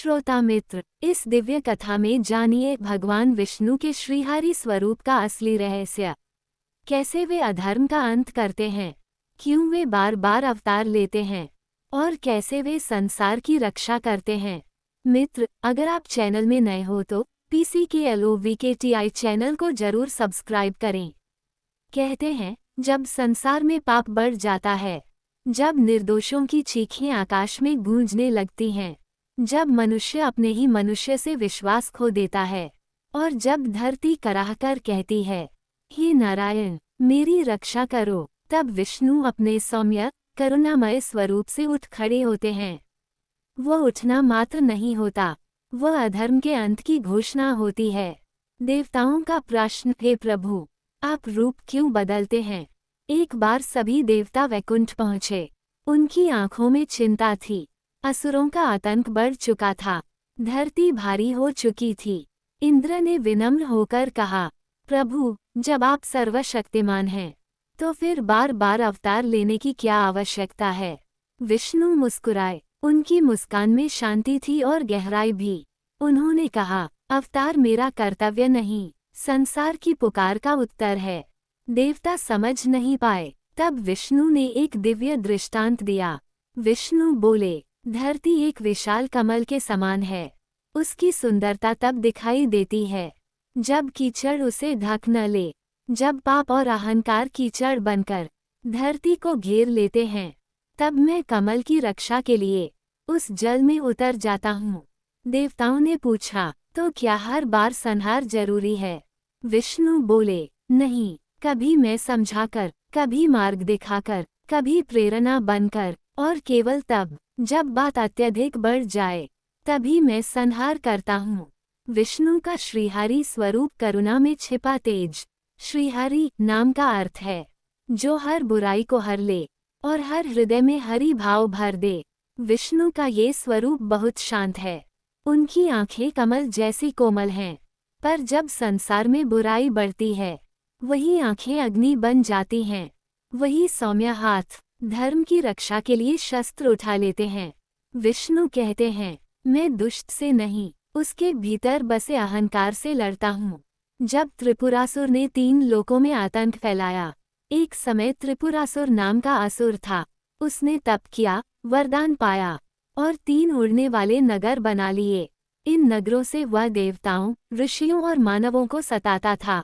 श्रोता मित्र, इस दिव्य कथा में जानिए भगवान विष्णु के श्रीहरि स्वरूप का असली रहस्य। कैसे वे अधर्म का अंत करते हैं, क्यों वे बार बार अवतार लेते हैं और कैसे वे संसार की रक्षा करते हैं। मित्र, अगर आप चैनल में नए हो तो PCKLOVKTI चैनल को जरूर सब्सक्राइब करें। कहते हैं, जब संसार में पाप बढ़ जाता है, जब निर्दोषों की चीखें आकाश में गूंजने लगती हैं, जब मनुष्य अपने ही मनुष्य से विश्वास खो देता है और जब धरती कराहकर कहती है, हे नारायण मेरी रक्षा करो, तब विष्णु अपने सौम्य करुणामय स्वरूप से उठ खड़े होते हैं। वह उठना मात्र नहीं होता, वह अधर्म के अंत की घोषणा होती है। देवताओं का प्रश्न, हे प्रभु आप रूप क्यों बदलते हैं। एक बार सभी देवता वैकुंठ पहुँचे। उनकी आंखों में चिंता थी। असुरों का आतंक बढ़ चुका था, धरती भारी हो चुकी थी। इंद्र ने विनम्र होकर कहा, प्रभु जब आप सर्वशक्तिमान हैं तो फिर बार बार अवतार लेने की क्या आवश्यकता है। विष्णु मुस्कुराए। उनकी मुस्कान में शांति थी और गहराई भी। उन्होंने कहा, अवतार मेरा कर्तव्य नहीं, संसार की पुकार का उत्तर है। देवता समझ नहीं पाए। तब विष्णु ने एक दिव्य दृष्टांत दिया। विष्णु बोले, धरती एक विशाल कमल के समान है। उसकी सुंदरता तब दिखाई देती है जब कीचड़ उसे ढक न ले। जब पाप और अहंकार कीचड़ बनकर धरती को घेर लेते हैं, तब मैं कमल की रक्षा के लिए उस जल में उतर जाता हूँ। देवताओं ने पूछा, तो क्या हर बार संहार जरूरी है। विष्णु बोले, नहीं, कभी मैं समझाकर, कभी मार्ग दिखाकर, कभी प्रेरणा बनकर, और केवल तब जब बात अत्यधिक बढ़ जाए तभी मैं संहार करता हूँ। विष्णु का श्रीहरि स्वरूप करुणा में छिपा तेज। श्रीहरि नाम का अर्थ है जो हर बुराई को हर ले और हर हृदय में हरि भाव भर दे। विष्णु का ये स्वरूप बहुत शांत है। उनकी आंखें कमल जैसी कोमल हैं, पर जब संसार में बुराई बढ़ती है, वही आंखें अग्नि बन जाती हैं। वही सौम्य हाथ धर्म की रक्षा के लिए शस्त्र उठा लेते हैं। विष्णु कहते हैं, मैं दुष्ट से नहीं, उसके भीतर बसे अहंकार से लड़ता हूँ। जब त्रिपुरासुर ने 3 लोकों में आतंक फैलाया, एक समय त्रिपुरासुर नाम का असुर था। उसने तप किया, वरदान पाया और 3 उड़ने वाले नगर बना लिए। इन नगरों से वह देवताओं, ऋषियों और मानवों को सताता था।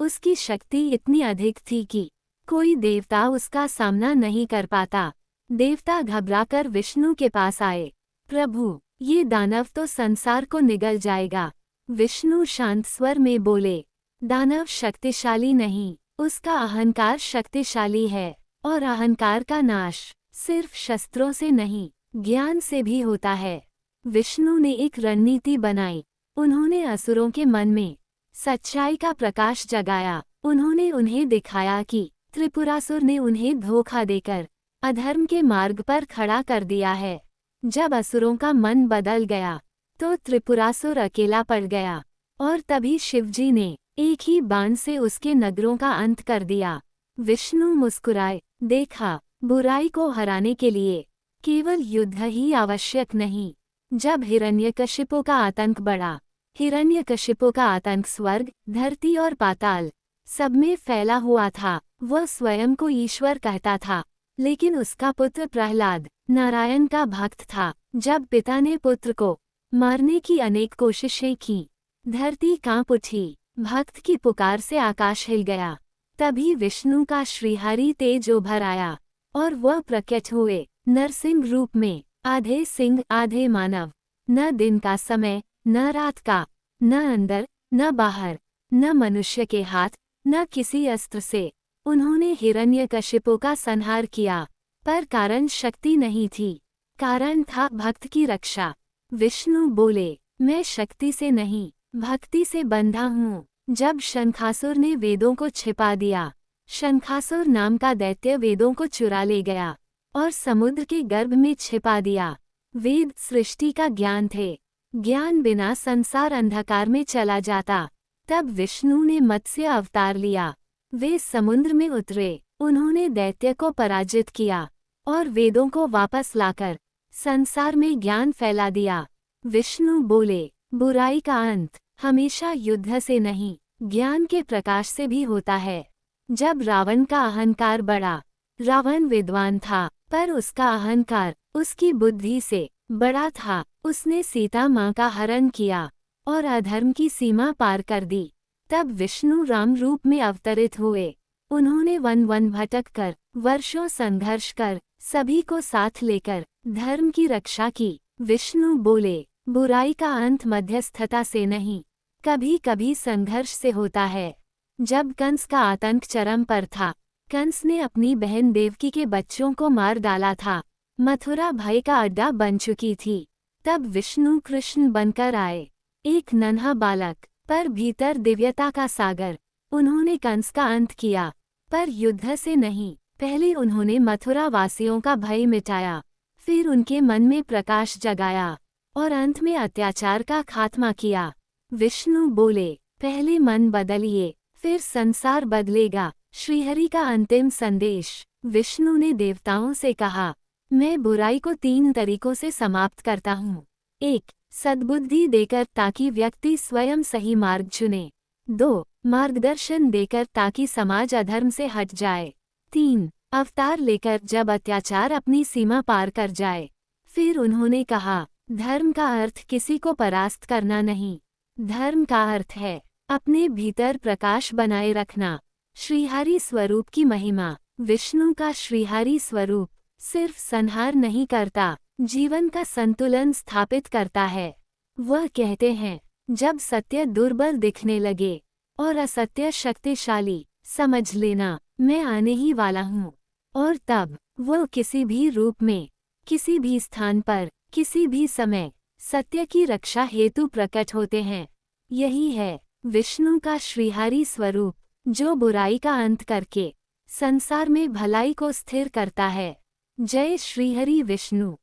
उसकी शक्ति इतनी अधिक थी कि कोई देवता उसका सामना नहीं कर पाता। देवता घबराकर विष्णु के पास आए, प्रभु ये दानव तो संसार को निगल जाएगा। विष्णु शांत स्वर में बोले, दानव शक्तिशाली नहीं, उसका अहंकार शक्तिशाली है और अहंकार का नाश सिर्फ शस्त्रों से नहीं, ज्ञान से भी होता है। विष्णु ने एक रणनीति बनाई। उन्होंने असुरों के मन में सच्चाई का प्रकाश जगाया। उन्होंने उन्हें दिखाया कि त्रिपुरासुर ने उन्हें धोखा देकर अधर्म के मार्ग पर खड़ा कर दिया है। जब असुरों का मन बदल गया तो त्रिपुरासुर अकेला पड़ गया और तभी शिवजी ने एक ही बाण से उसके नगरों का अंत कर दिया। विष्णु मुस्कुराए, देखा, बुराई को हराने के लिए केवल युद्ध ही आवश्यक नहीं। जब हिरण्यकशिपु का आतंक बढ़ा, हिरण्यकशिपु का आतंक स्वर्ग, धरती और पाताल सब में फैला हुआ था। वह स्वयं को ईश्वर कहता था, लेकिन उसका पुत्र प्रहलाद नारायण का भक्त था। जब पिता ने पुत्र को मारने की अनेक कोशिशें की, धरती कांप उठी। भक्त की पुकार से आकाश हिल गया। तभी विष्णु का श्रीहरि तेज उभर आया और वह प्रकट हुए नरसिंह रूप में, आधे सिंह आधे मानव। न दिन का समय, न रात का, न अंदर न बाहर, न मनुष्य के हाथ, न किसी अस्त्र से उन्होंने हिरण्यकशिपु का संहार किया। पर कारण शक्ति नहीं थी, कारण था भक्त की रक्षा। विष्णु बोले, मैं शक्ति से नहीं, भक्ति से बंधा हूँ। जब शंखासुर ने वेदों को छिपा दिया, शंखासुर नाम का दैत्य वेदों को चुरा ले गया और समुद्र के गर्भ में छिपा दिया। वेद सृष्टि का ज्ञान थे, ज्ञान बिना संसार अंधकार में चला जाता। तब विष्णु ने मत्स्य अवतार लिया। वे समुद्र में उतरे। उन्होंने दैत्य को पराजित किया और वेदों को वापस लाकर संसार में ज्ञान फैला दिया। विष्णु बोले, बुराई का अंत हमेशा युद्ध से नहीं, ज्ञान के प्रकाश से भी होता है। जब रावण का अहंकार बढ़ा, रावण विद्वान था, पर उसका अहंकार उसकी बुद्धि से बड़ा था। उसने सीता माँ का हरण किया और अधर्म की सीमा पार कर दी। तब विष्णु राम रूप में अवतरित हुए। उन्होंने वन वन भटक कर, वर्षों संघर्ष कर, सभी को साथ लेकर धर्म की रक्षा की। विष्णु बोले, बुराई का अंत मध्यस्थता से नहीं, कभी कभी संघर्ष से होता है। जब कंस का आतंक चरम पर था, कंस ने अपनी बहन देवकी के बच्चों को मार डाला था। मथुरा भय का अड्डा बन चुकी थी। तब विष्णु कृष्ण बनकर आए, एक नन्हा बालक, पर भीतर दिव्यता का सागर। उन्होंने कंस का अंत किया, पर युद्ध से नहीं। पहले उन्होंने मथुरा वासियों का भय मिटाया, फिर उनके मन में प्रकाश जगाया और अंत में अत्याचार का खात्मा किया। विष्णु बोले, पहले मन बदलिए, फिर संसार बदलेगा। श्रीहरि का अंतिम संदेश। विष्णु ने देवताओं से कहा, मैं बुराई को 3 तरीकों से समाप्त करता हूँ। 1. सद्बुद्धि देकर ताकि व्यक्ति स्वयं सही मार्ग चुने। 2. मार्गदर्शन देकर ताकि समाज अधर्म से हट जाए। 3. अवतार लेकर जब अत्याचार अपनी सीमा पार कर जाए। फिर उन्होंने कहा, धर्म का अर्थ किसी को परास्त करना नहीं, धर्म का अर्थ है अपने भीतर प्रकाश बनाए रखना। श्रीहरि स्वरूप की महिमा। विष्णु का श्रीहरि स्वरूप सिर्फ संहार नहीं करता, जीवन का संतुलन स्थापित करता है। वह कहते हैं, जब सत्य दुर्बल दिखने लगे और असत्य शक्तिशाली, समझ लेना मैं आने ही वाला हूँ। और तब वो किसी भी रूप में, किसी भी स्थान पर, किसी भी समय सत्य की रक्षा हेतु प्रकट होते हैं। यही है विष्णु का श्रीहरि स्वरूप, जो बुराई का अंत करके संसार में भलाई को स्थिर करता है। जय श्रीहरि विष्णु।